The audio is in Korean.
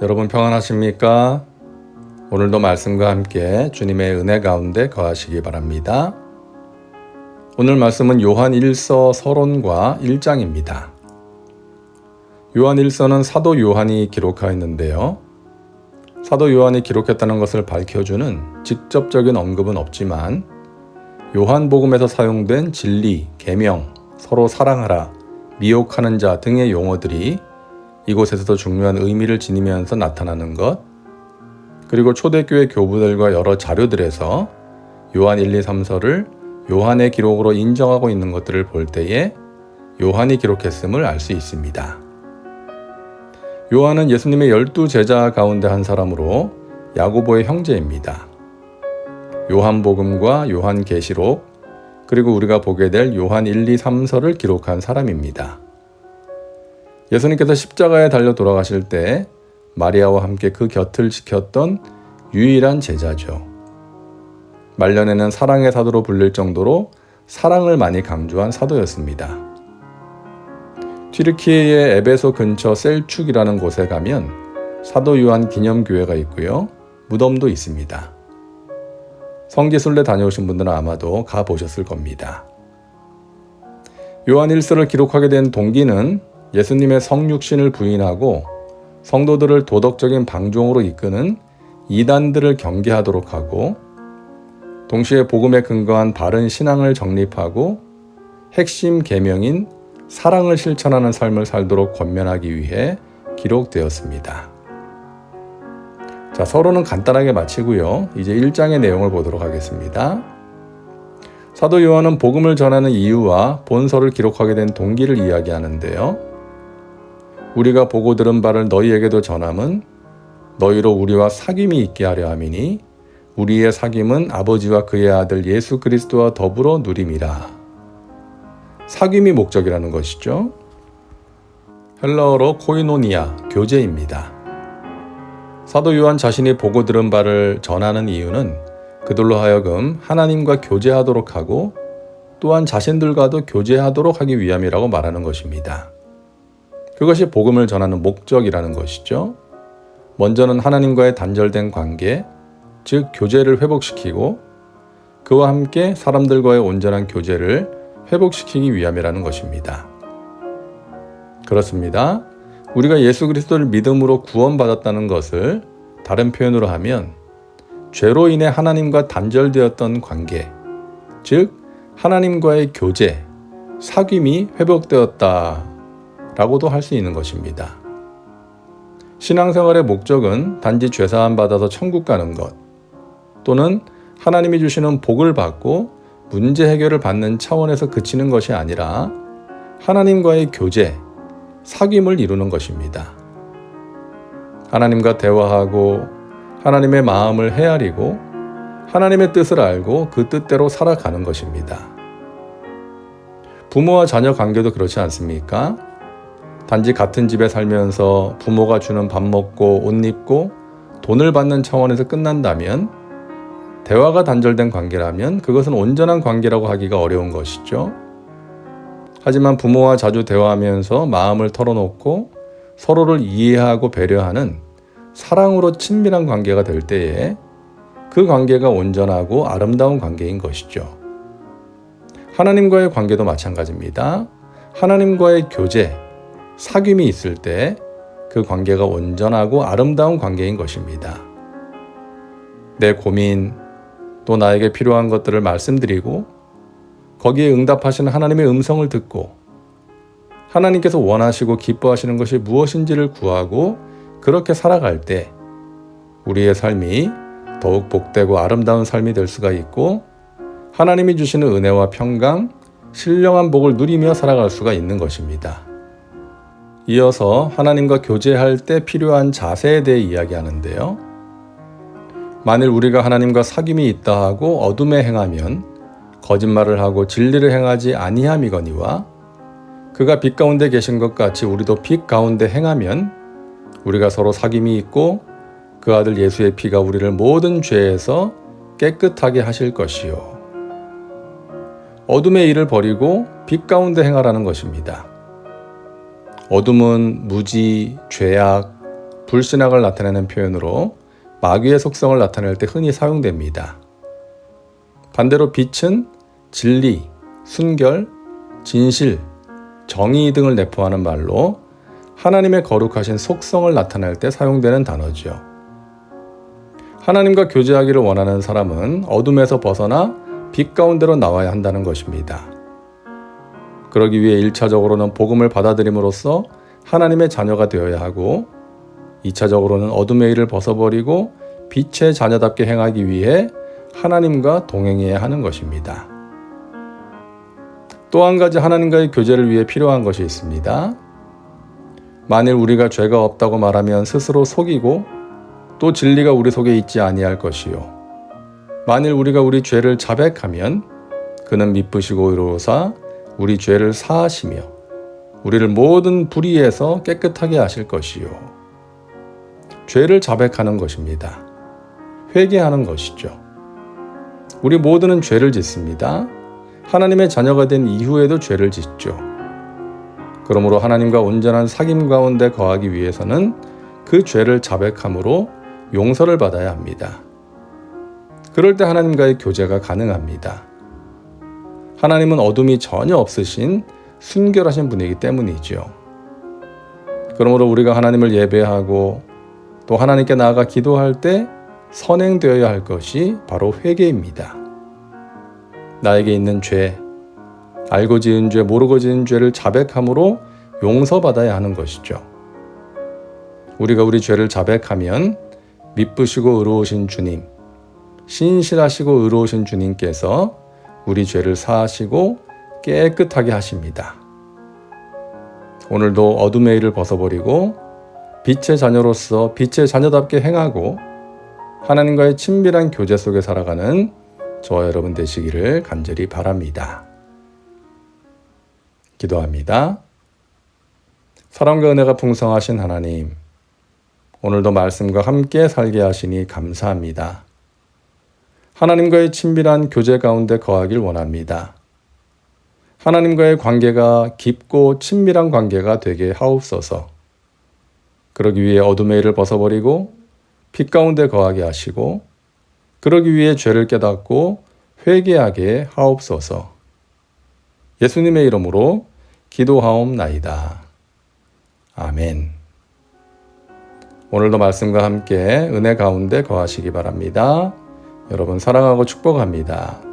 여러분 평안하십니까? 오늘도 말씀과 함께 주님의 은혜 가운데 거하시기 바랍니다. 오늘 말씀은 요한 1서 서론과 1장입니다. 요한 1서는 사도 요한이 기록하였는데요. 사도 요한이 기록했다는 것을 밝혀주는 직접적인 언급은 없지만 요한복음에서 사용된 진리, 계명, 서로 사랑하라, 미혹하는 자 등의 용어들이 이곳에서도 중요한 의미를 지니면서 나타나는 것, 그리고 초대교회 교부들과 여러 자료들에서 요한 1, 2, 3서를 요한의 기록으로 인정하고 있는 것들을 볼 때에 요한이 기록했음을 알 수 있습니다. 요한은 예수님의 12제자 가운데 한 사람으로 야고보의 형제입니다. 요한복음과 요한계시록, 그리고 우리가 보게 될 요한 1, 2, 3서를 기록한 사람입니다. 예수님께서 십자가에 달려 돌아가실 때 마리아와 함께 그 곁을 지켰던 유일한 제자죠. 말년에는 사랑의 사도로 불릴 정도로 사랑을 많이 강조한 사도였습니다. 튀르키예의 에베소 근처 셀축이라는 곳에 가면 사도 요한 기념교회가 있고요. 무덤도 있습니다. 성지순례 다녀오신 분들은 아마도 가보셨을 겁니다. 요한 1서를 기록하게 된 동기는 예수님의 성육신을 부인하고 성도들을 도덕적인 방종으로 이끄는 이단들을 경계하도록 하고, 동시에 복음에 근거한 바른 신앙을 정립하고 핵심 계명인 사랑을 실천하는 삶을 살도록 권면하기 위해 기록되었습니다. 자, 서론은 간단하게 마치고요. 이제 1장의 내용을 보도록 하겠습니다. 사도 요한은 복음을 전하는 이유와 본서를 기록하게 된 동기를 이야기하는데요. 우리가 보고 들은 바를 너희에게도 전함은 너희로 우리와 사귐이 있게 하려 함이니 우리의 사귐은 아버지와 그의 아들 예수 그리스도와 더불어 누림이라. 사귐이 목적이라는 것이죠. 헬라어로 코이노니아, 교제입니다. 사도 요한 자신이 보고 들은 바를 전하는 이유는 그들로 하여금 하나님과 교제하도록 하고 또한 자신들과도 교제하도록 하기 위함이라고 말하는 것입니다. 그것이 복음을 전하는 목적이라는 것이죠. 먼저는 하나님과의 단절된 관계, 즉 교제를 회복시키고 그와 함께 사람들과의 온전한 교제를 회복시키기 위함이라는 것입니다. 그렇습니다. 우리가 예수 그리스도를 믿음으로 구원받았다는 것을 다른 표현으로 하면 죄로 인해 하나님과 단절되었던 관계, 즉 하나님과의 교제, 사귐이 회복되었다 라고도 할 수 있는 것입니다. 신앙생활의 목적은 단지 죄사함 받아서 천국 가는 것, 또는 하나님이 주시는 복을 받고 문제 해결을 받는 차원에서 그치는 것이 아니라 하나님과의 교제, 사귐을 이루는 것입니다. 하나님과 대화하고 하나님의 마음을 헤아리고 하나님의 뜻을 알고 그 뜻대로 살아가는 것입니다. 부모와 자녀 관계도 그렇지 않습니까? 단지 같은 집에 살면서 부모가 주는 밥 먹고 옷 입고 돈을 받는 차원에서 끝난다면, 대화가 단절된 관계라면 그것은 온전한 관계라고 하기가 어려운 것이죠. 하지만 부모와 자주 대화하면서 마음을 털어놓고 서로를 이해하고 배려하는 사랑으로 친밀한 관계가 될 때에 그 관계가 온전하고 아름다운 관계인 것이죠. 하나님과의 관계도 마찬가지입니다. 하나님과의 교제, 사귐이 있을 때 그 관계가 온전하고 아름다운 관계인 것입니다. 내 고민, 또 나에게 필요한 것들을 말씀드리고 거기에 응답하시는 하나님의 음성을 듣고 하나님께서 원하시고 기뻐하시는 것이 무엇인지를 구하고 그렇게 살아갈 때 우리의 삶이 더욱 복되고 아름다운 삶이 될 수가 있고 하나님이 주시는 은혜와 평강, 신령한 복을 누리며 살아갈 수가 있는 것입니다. 이어서 하나님과 교제할 때 필요한 자세에 대해 이야기하는데요. 만일 우리가 하나님과 사귐이 있다 하고 어둠에 행하면 거짓말을 하고 진리를 행하지 아니함이거니와 그가 빛 가운데 계신 것 같이 우리도 빛 가운데 행하면 우리가 서로 사귐이 있고 그 아들 예수의 피가 우리를 모든 죄에서 깨끗하게 하실 것이요. 어둠의 일을 버리고 빛 가운데 행하라는 것입니다. 어둠은 무지, 죄악, 불신앙을 나타내는 표현으로 마귀의 속성을 나타낼 때 흔히 사용됩니다. 반대로 빛은 진리, 순결, 진실, 정의 등을 내포하는 말로 하나님의 거룩하신 속성을 나타낼 때 사용되는 단어죠. 하나님과 교제하기를 원하는 사람은 어둠에서 벗어나 빛 가운데로 나와야 한다는 것입니다. 그러기 위해 1차적으로는 복음을 받아들임으로써 하나님의 자녀가 되어야 하고 2차적으로는 어둠의 일을 벗어버리고 빛의 자녀답게 행하기 위해 하나님과 동행해야 하는 것입니다. 또 한 가지 하나님과의 교제를 위해 필요한 것이 있습니다. 만일 우리가 죄가 없다고 말하면 스스로 속이고 또 진리가 우리 속에 있지 아니할 것이요. 만일 우리가 우리 죄를 자백하면 그는 미쁘시고 의로우사 우리 죄를 사하시며 우리를 모든 불의에서 깨끗하게 하실 것이요. 죄를 자백하는 것입니다. 회개하는 것이죠. 우리 모두는 죄를 짓습니다. 하나님의 자녀가 된 이후에도 죄를 짓죠. 그러므로 하나님과 온전한 사귐 가운데 거하기 위해서는 그 죄를 자백함으로 용서를 받아야 합니다. 그럴 때 하나님과의 교제가 가능합니다. 하나님은 어둠이 전혀 없으신 순결하신 분이기 때문이죠. 그러므로 우리가 하나님을 예배하고 또 하나님께 나아가 기도할 때 선행되어야 할 것이 바로 회개입니다. 나에게 있는 죄, 알고 지은 죄, 모르고 지은 죄를 자백함으로 용서받아야 하는 것이죠. 우리가 우리 죄를 자백하면 미쁘시고 의로우신 주님, 신실하시고 의로우신 주님께서 우리 죄를 사하시고 깨끗하게 하십니다. 오늘도 어둠의 일을 벗어버리고 빛의 자녀로서 빛의 자녀답게 행하고 하나님과의 친밀한 교제 속에 살아가는 저와 여러분 되시기를 간절히 바랍니다. 기도합니다. 사랑과 은혜가 풍성하신 하나님, 오늘도 말씀과 함께 살게 하시니 감사합니다. 하나님과의 친밀한 교제 가운데 거하길 원합니다. 하나님과의 관계가 깊고 친밀한 관계가 되게 하옵소서. 그러기 위해 어둠의 일을 벗어버리고 빛 가운데 거하게 하시고 그러기 위해 죄를 깨닫고 회개하게 하옵소서. 예수님의 이름으로 기도하옵나이다. 아멘. 오늘도 말씀과 함께 은혜 가운데 거하시기 바랍니다. 여러분 사랑하고 축복합니다.